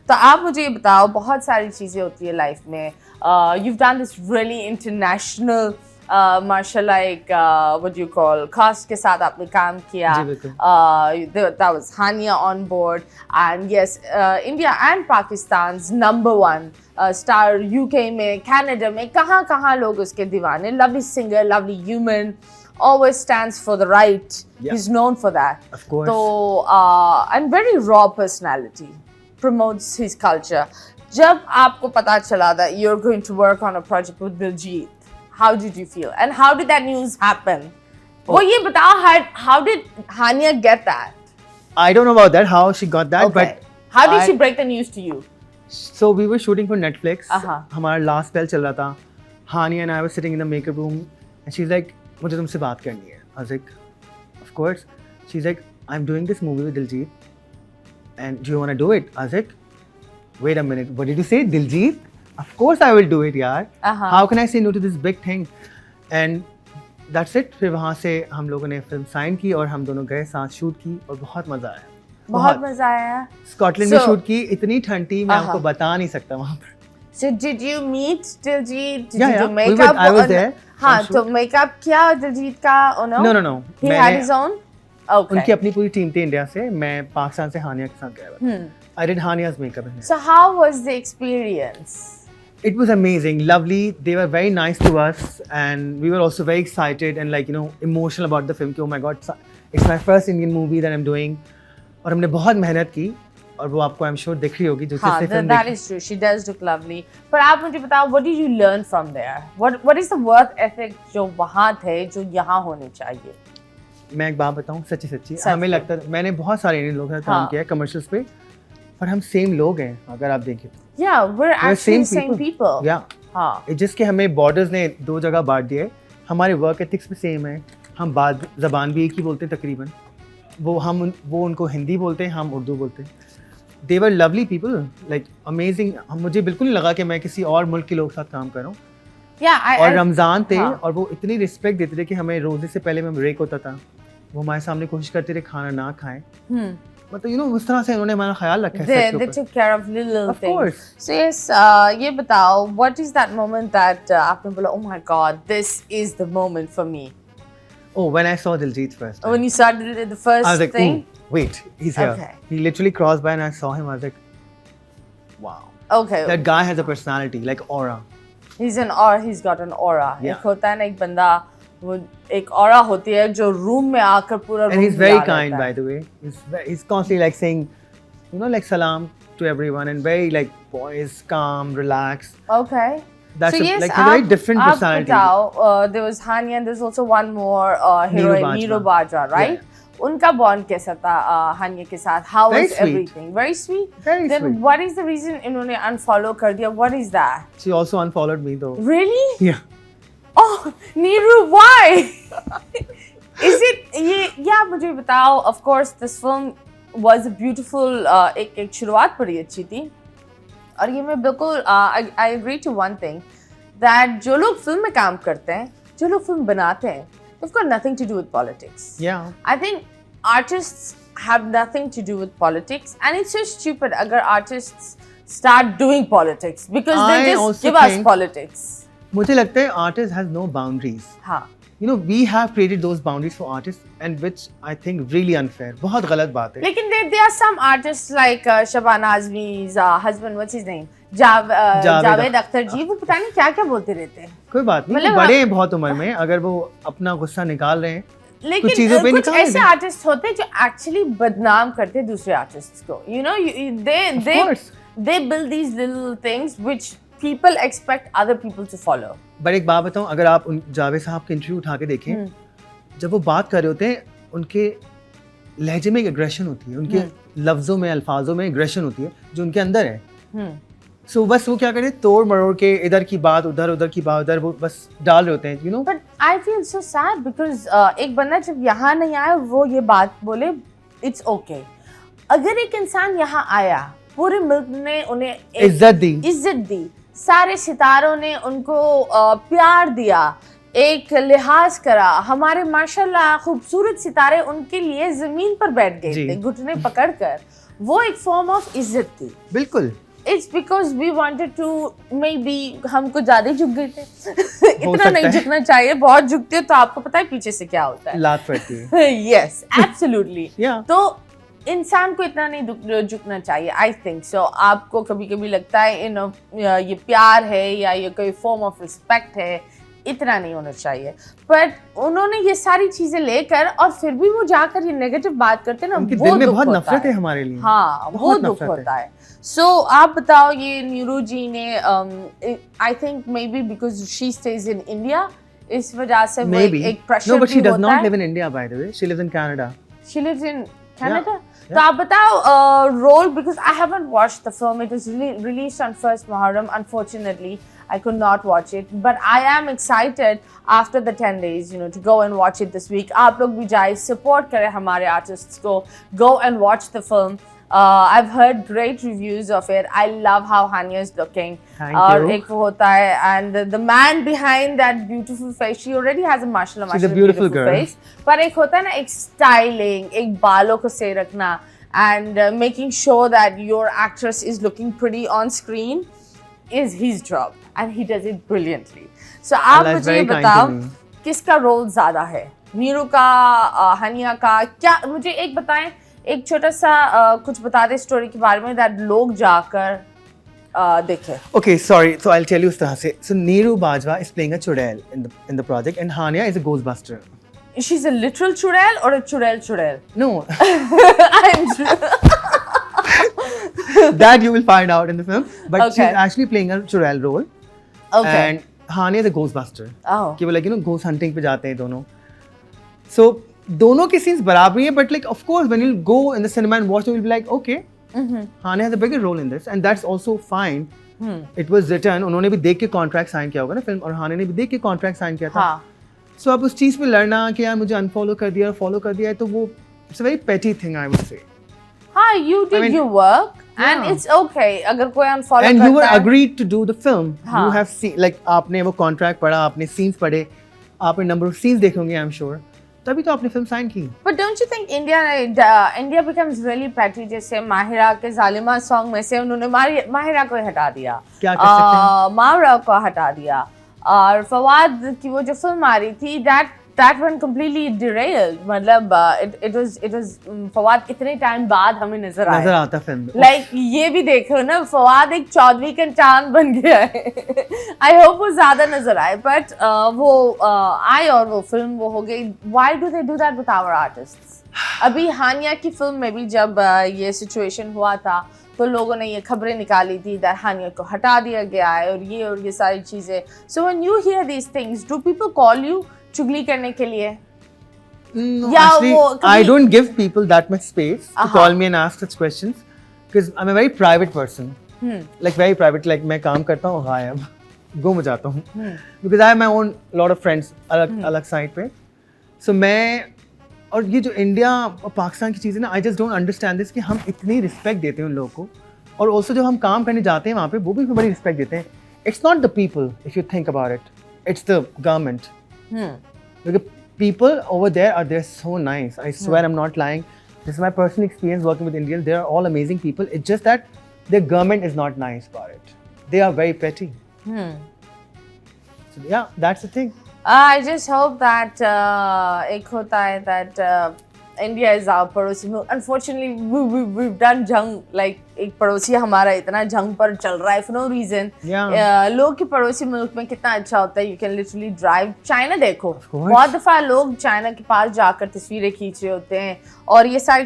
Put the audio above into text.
तो आप मुझे ये बताओ, बहुत सारी चीज़ें होती है लाइफ में, you've done this really international माशाल्लाह एक what do you call cast के साथ आपने काम किया, जी बिल्कुल। that was Hania on board, and yes, India and Pakistan's #1 star UK में, Canada में, कहाँ लोग उसके दीवाने, lovely singer, lovely human, always stands for the right. Yeah. He's known for that. Of course. So and very raw personality, promotes his culture. जब आपको पता चला that you're going to work on a project with Diljit, how did you feel and how did that news happen? वो ये बताओ, how did Hania get that? I don't know about that, how she got that, Okay. but How did she break the news to you? so we were shooting for Netflix. Uh-huh. हमारा last spell चल रहा था. Hania and I were sitting in the makeup room, and she's like, मुझे तुमसे बात करनी है. I was like, of course. She's like, I'm doing this movie with Diljit, and do you want to do it? I was like, wait a minute, what did you say, Diljit? Of course I will do it, यार. Uh-huh. How can I say no to this big thing? And that's it. फिर वहाँ से हम लोगों ने film sign की और हम दोनों गए, साथ शूट की और बहुत मजा आया. बहुत मजा आया. स्कॉटलैंड में So- शूट की, इतनी ठंड थी, मैं Uh-huh. आपको बता नहीं सकता वहाँ पर. So did you meet Diljit? Did Yeah, you do yeah. makeup? I was there हाँ, on तो makeup किया Diljit का? Oh no? No. He had मैंने his own? Okay. उनकी अपनी पूरी टीम थी इंडिया से, मैं पाकिस्तान से हानिया के साथ गया था. I did Hania's makeup. So how was the experience? It was amazing, lovely. They were very nice to us, and we were also very excited and like emotional about the film. कि oh my God, it's my first Indian movie that I'm doing. और हमने बहुत मेहनत की और वो आपको I'm sure दिख रही होगी जो हाँ, जिससे film that is true. She does look lovely. पर आप मुझे बताओ, what did you learn from there? What is the work ethic जो वहाँ थे जो यहाँ होने चाहिए? मैं एक बात बताऊँ, सच्ची सच हमें में। लगता है, मैंने बहुत सारे इंडियन लोगों के साथ हाँ। काम किया है कमर्शियल्स पे, पर हम सेम लोग हैं अगर आप देखें तो. Yeah, we're actually the same people. Yeah. हाँ. जिसके हमें बॉर्डर्स ने दो जगह बांट दिए, हमारे वर्क एथिक्स भी सेम है, हम बात ज़बान भी एक ही बोलते हैं तकरीबन, वो उनको हिंदी बोलते हैं, हम उर्दू बोलते हैं. They were lovely people, like amazing. मुझे बिल्कुल नहीं लगा कि मैं किसी और मुल्क के लोग के साथ काम कर रहा हूँ. Yeah, और रमज़ान थे हाँ. और वो इतनी रिस्पेक्ट देते थे कि हमें रोज़े से पहले में ब्रेक होता था, वो हमारे सामने कोशिश करते थे खाना ना खाएं. मतलब उस तरह से उन्होंने हमारा ख्याल रखा है. They took care of little Of things. course. So yes, ये बताओ, what is that moment that आपने बोला, oh my God, this is the moment for me? Oh, when I saw Diljit first. When you started the first I was like, thing? wait, he's here. Okay. He literally crossed by and I saw him. I was like, wow. Okay. That guy has a personality, like aura. He's got an aura. Yeah. एक होता है ना एक बंदा, वो एक aura होती है जो रूम में आकर पूरा And room he's very हिला kind, देता by है. the way. He's constantly like saying, like salam to everyone and very like poised, calm, relaxed. Okay. That's So a, yes, like a very different आप personality. बताओ, there was Hania and there's also one more heroine, Neeru Bajwa, right? उनका bond कैसा था Hania के साथ? How Very was sweet. everything? Very sweet. Very Then sweet. what is the reason इन्होंने unfollow कर दिया? What is that? She also unfollowed me though. Really? Yeah. Oh, Neeru, why? Is it ये आप मुझे बताओ. Of course, this film was a beautiful. एक शुरुआत बड़ी अच्छी थी. और ये मैं बिल्कुल I agree to one thing that जो लोग फिल्म में काम करते हैं, जो लोग फिल्म बनाते हैं, they've got nothing to do with politics. Yeah. I think artists have nothing to do with politics, and it's so stupid अगर artists start doing politics because I they just also give us think- politics. मुझे लगता है artist has no boundaries. हाँ. We have created those boundaries for artists and which I think really unfair. बहुत गलत बात है. लेकिन there are some artists like Shabana Azmi's husband, what's his name? Javed Akhtar जी, वो पता नहीं क्या क्या बोलते रहते हैं. कोई बात नहीं, मतलब बड़े हैं बहुत उम्र में, अगर वो अपना गुस्सा निकाल रहे हैं लेकिन चीजों पे कुछ निकाल ऐसे दें. आर्टिस्ट होते हैं जो एक्चुअली बदनाम करते हैं दूसरे आर्टिस्ट्स को. course. They build these little things which people expect other people to follow. पर एक बात बताऊं, अगर आप जावेद साहब के इंटरव्यू उठा के देखें, जब वो बात कर रहे होते हैं, उनके लहजे में एक एग्रेशन होती है, उनके लफ्जों में, अल्फाजों में एग्रेशन होती है जो उनके अंदर है. सो बस वो क्या करें, तोड़ मरोड़ के इधर की बात उधर, उधर की बात उधर, वो बस डाल रहे होते हैं. But I feel so sad because एक बंदा जब यहाँ नहीं आया वो ये बात बोले, it's okay. अगर एक इंसान यहाँ आया, पूरे मुल्क ने उन्हें इज्जत दी, सारे सितारों ने उनको प्यार दिया, एक लिहाज करा. हमारे माशाल्लाह खूबसूरत सितारे उनके लिए जमीन पर बैठ गए थे घुटने पकड़कर. वो एक फॉर्म ऑफ इज्जत थी. बिल्कुल. It's because we wanted to maybe हम कुछ ज्यादा ही झुक गए थे. इतना नहीं झुकना चाहिए. बहुत झुकते हो तो आपको पता है पीछे से क्या होता है. लात पड़ती है. Yes, absolutely. Yeah. तो इंसान को इतना नहीं झुकना चाहिए. I think so. आपको कभी कभी लगता है ये प्यार है या ये कोई फॉर्म ऑफ रिस्पेक्ट है, इतना नहीं होना चाहिए. बट उन्होंने ये सारी चीजें लेकर और फिर भी वो जाकर ये नेगेटिव बात करते ना, उनके वो दिल में दुख बहुत होता नफरत है हमारे लिए. हाँ, वो बहुत दुख नफरत है. होता है. सो आप बताओ, ये नीरू जी ने I think may be because she stage in India, इस वजह से वो Maybe. एक प्रेशर No, but she भी does होता not है. live in India, by the way. She lives in Canada. She lives in Canada. Yeah. तो आप बताओ role, because I haven't watched the film. It was released on 1st Muharram. Unfortunately, I could not watch it. But I am excited after the 10 days, to go and watch it this week. आप लोग भी जाए, support करें हमारे artists को. Go and watch the film. I've heard great reviews of it. I love how Hania is looking. Thank और you. एक वो होता है, and the man behind that beautiful face, she already has a mashallah, She's a beautiful girl. face. पर एक होता है ना, एक styling, एक बालों को सही रखना, and making sure that your actress is looking pretty on screen is his job, and he does it brilliantly. So आप Allah is मुझे ये very kind to बताओ, me. किसका रोल ज्यादा है, नीरू का, हनिया का? क्या मुझे एक बताएं, एक छोटा सा कुछ बता दे स्टोरी के बारे में, दैट लोग जाकर देखें. Okay, sorry. So I'll tell you इस तरह से. So Neeru Bajwa is playing a chudel in the project, and Hania is a Ghostbuster. She's a literal churel or a churel? No, I'm that you will find out in the film. But Okay. she's actually playing a chudel role, okay. and Hania is a Ghostbuster. Oh. कि वो like ghost hunting पे जाते हैं दोनों. So दोनों के scenes बराबर ही हैं, but like of course when you go in the cinema and watch it, you'll be like, okay, Hania has a bigger role in this, and that's also fine. It was written, उन्होंने भी देख के contract sign किया होगा ना film, और हानिया ने भी देख के contract sign किया था. हाँ. So अब उस चीज़ पे लड़ना कि यार मुझे unfollow कर दिया और follow कर दिया है, तो वो it's a very petty thing, I would say. हाँ, you did mean, your work, and yeah. it's okay. अगर कोई unfollow And you were करता है, agreed to do the film. हाँ. You have seen, like आपने वो contract पढ़ा, आपने scenes पढ़े, आपने number of scenes देखे होंगे, I'm sure. तभी तो आपने film sign की. but don't you think India becomes really petty? जैसे माहिरा के जालिमा song में से उन्होंने माहिरा को हटा दिया, क्या कर सकते हैं? मावरा को हटा दिया, और फवाद की वो जो फिल्म आ रही थी, that went completely derailed. मतलब it was फवाद इतने टाइम बाद हमें नजर आया. आता फिल्म में. Like ये भी देखो ना, फवाद एक चौधरी का चांद बन गया है. I hope वो ज्यादा नजर आए, but वो आए और वो फिल्म वो हो गई. Why do they do that with our artists? अभी हानिया की फिल्म में भी जब ये सिचुएशन हुआ था, तो लोगों ने ये खबरें निकाली थी that हानिया को हटा दिया गया है और ये सारी चीजें. So when you hear these things, do people call you चुगली करने के लिए? No, Yeah, actually, वो I कभी- don't give people that much space to Uh-huh. call me and ask such questions because I'm a very private person. Like very private. Like मैं काम करता हूँ, गायब, गुम जाता हूँ. Because I have my own lot of friends अलग side पे. So मैं, और ये जो इंडिया और पाकिस्तान की चीज़ है ना, I just don't understand this कि हम इतनी रिस्पेक्ट देते हैं उन लोगों को, और also जब हम काम करने जाते हैं वहाँ पे, वो भी हमें बड़ी रिस्पेक्ट देते हैं. It's not the people, if you think about it. It's the government. Because people over there they're so nice. I swear I'm not lying. This is my personal experience working with Indians. They are all amazing people. It's just that their government is not nice about it. They are very petty. So yeah, that's the thing. I just hope that एक होता है that India is our पड़ोसी मुल्क. Unfortunately, we've done जंग, like एक पड़ोसी हमारा इतना जंग पर चल रहा है for no reason. Yeah. लोग के पड़ोसी मुल्क में कितना अच्छा होता है. You can literally drive. China देखो, course. बहुत दफ़ा लोग चाइना के पास जाकर तस्वीरें खींच रहे होते हैं, और ये सारी